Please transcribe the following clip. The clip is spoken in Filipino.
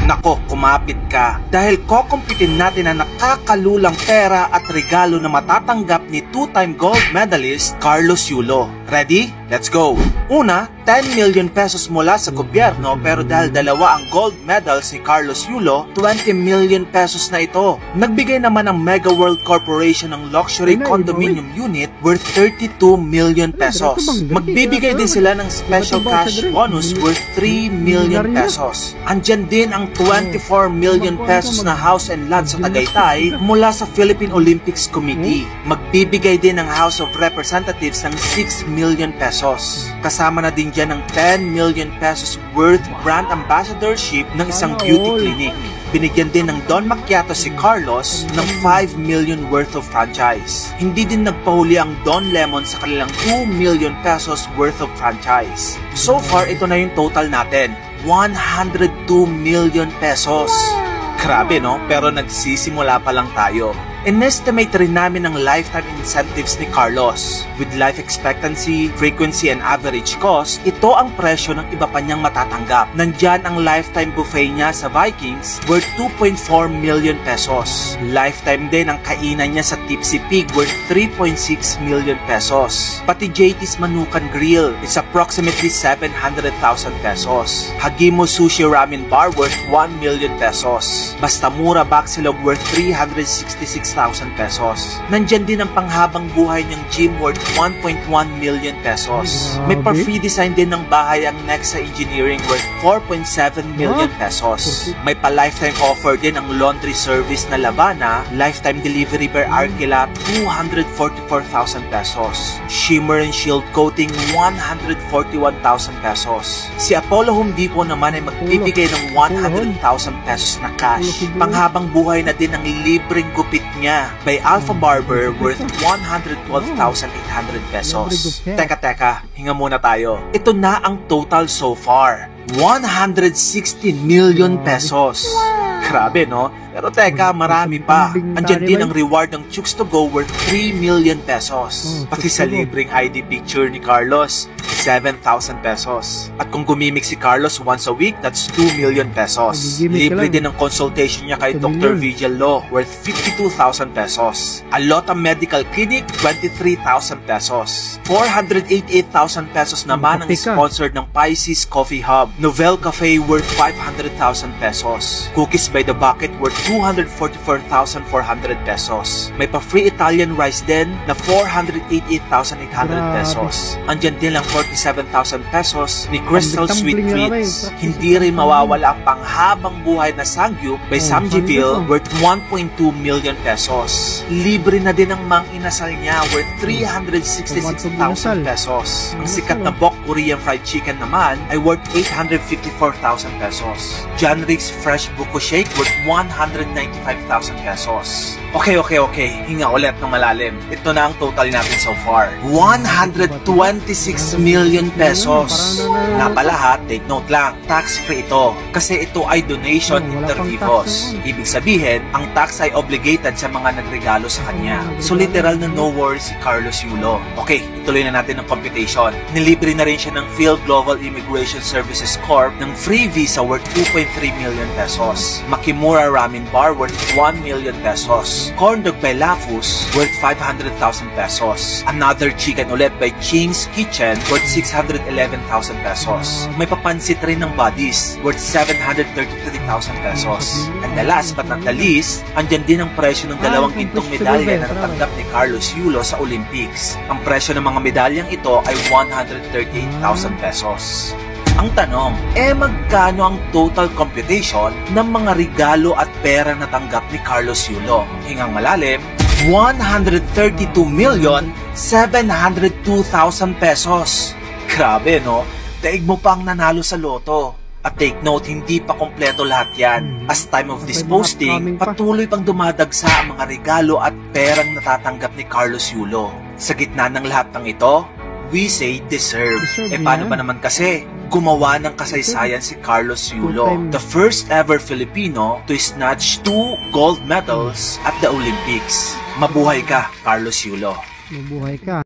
Nako, kumapit ka. Dahil kokompitin natin ang nakakalulang pera at regalo na matatanggap ni two-time gold medalist Carlos Yulo. Ready? Let's go! Una, 10 million pesos mula sa gobyerno, pero dahil dalawa ang gold medals ni Carlos Yulo, 20 million pesos na ito. Nagbigay naman ang Mega World Corporation ng luxury condominium unit worth 32 million pesos. Magbibigay din sila ng special cash bonus worth 3 million pesos. Andyan din ang 24 million pesos na house and lot sa Tagaytay mula sa Philippine Olympics Committee. Magbibigay din ang House of Representatives ng 6 million pesos. Kasama na din dyan ng 10 million pesos worth brand ambassadorship ng isang beauty clinic. Binigyan din ng Don Macchiato si Carlos ng 5 million worth of franchise. Hindi din nagpahuli ang Don Lemon sa kanilang 2 million pesos worth of franchise. So far, ito na yung total natin. 102 million pesos. Grabe no? Pero nagsisimula pa lang tayo. In-estimate rin namin ang lifetime incentives ni Carlos. With life expectancy, frequency, and average cost, ito ang presyo ng iba pa niyang matatanggap. Nandyan ang lifetime buffet niya sa Vikings worth 2.4 million pesos. Lifetime din ang kainan niya sa Tipsy Pig worth 3.6 million pesos. Pati JT's Manukan Grill is approximately 700,000 pesos. Hagimo Sushi Ramen Bar worth 1 million pesos. Basta Mura Baksilog worth 366,000 pesos. Nandyan din ang panghabang buhay ng gym worth 1.1 million pesos. May pa-free design din ng bahay ang Nexa Engineering worth 4.7 million pesos. May pa-lifetime offer din ang laundry service na Lavana, lifetime delivery per Arkela 244,000 pesos. Shimmer and Shield Coating 141,000 pesos. Si Apollo Home Depot naman ay magbibigay ng 100,000 pesos na cash. Panghabang buhay na din ang libreng gupit niya by Alpha Barber worth 112,800 pesos. Teka, hinga muna tayo. Ito na ang total so far. 160 million pesos. Grabe no? Pero teka, marami pa. Andyan din ang reward ng Chooks to Go worth 3 million pesos. Pati sa libreng ID picture ni Carlos, 7,000 pesos. At kung gumimik si Carlos once a week, that's 2 million pesos. Libre din ang consultation niya kay Dr. Vigil Law worth 52,000 pesos. Alota Medical Clinic, 23,000 pesos. 488,000 pesos naman ang sponsored ng Pisces Coffee Hub. Novel Cafe worth 500,000 pesos. Cookies by the Bucket worth 244,400 pesos. May pa-free Italian rice din na 488,800 pesos. Andyan din lang 47,000 pesos ni Crystal Sweet Treats. Hindi rin mawawala ang panghabang buhay na Sangyup by Samjiville worth 1.2 million pesos. Libre na din ang mang inasal niya worth 366,000 pesos. Ang sikat na Bok Korean Fried Chicken naman ay worth 854,000 pesos. John Rick's Fresh Buko Shake worth 195,000 pesos. Okay. Hinga ulit ng malalim. Ito na ang total natin so far. 126 million pesos. Na pala take note lang, tax-free ito. Kasi ito ay donation inter vivos. Ibig sabihin, ang tax ay obligated sa mga nagregalo sa kanya. So literal na no worries si Carlos Yulo. Okay, ituloy na natin ang computation. Nilibre na rin siya ng Phil Global Immigration Services Corp ng free visa worth 2.3 million pesos. Makimura Ramen Bar worth 1 million pesos. Corn Dog by Lafus worth 500,000 pesos. Another Chicken ulit by Ching's Kitchen worth 611,000 pesos. May papansit rin ng Buddies worth 733,000 pesos. And the last but not the least, andyan din ang presyo ng dalawang gintong medalya na natanggap ni Carlos Yulo sa Olympics. Ang presyo ng mga medalyang ito ay 138,000 pesos. Ang tanong, magkano ang total computation ng mga regalo at pera na tanggap ni Carlos Yulo? Hingang malalim, 132,702,000 pesos. Grabe no? Daig mo pang nanalo sa loto. At take note, hindi pa kompleto lahat yan. As time of this posting, patuloy pang dumadagsa ang mga regalo at perang natatanggap ni Carlos Yulo. Sa gitna ng lahat ng ito, we say deserve. Paano ba naman kasi? Gumawa ng kasaysayan si Carlos Yulo, the first ever Filipino to snatch 2 gold medals at the Olympics. Mabuhay ka, Carlos Yulo. Mabuhay ka.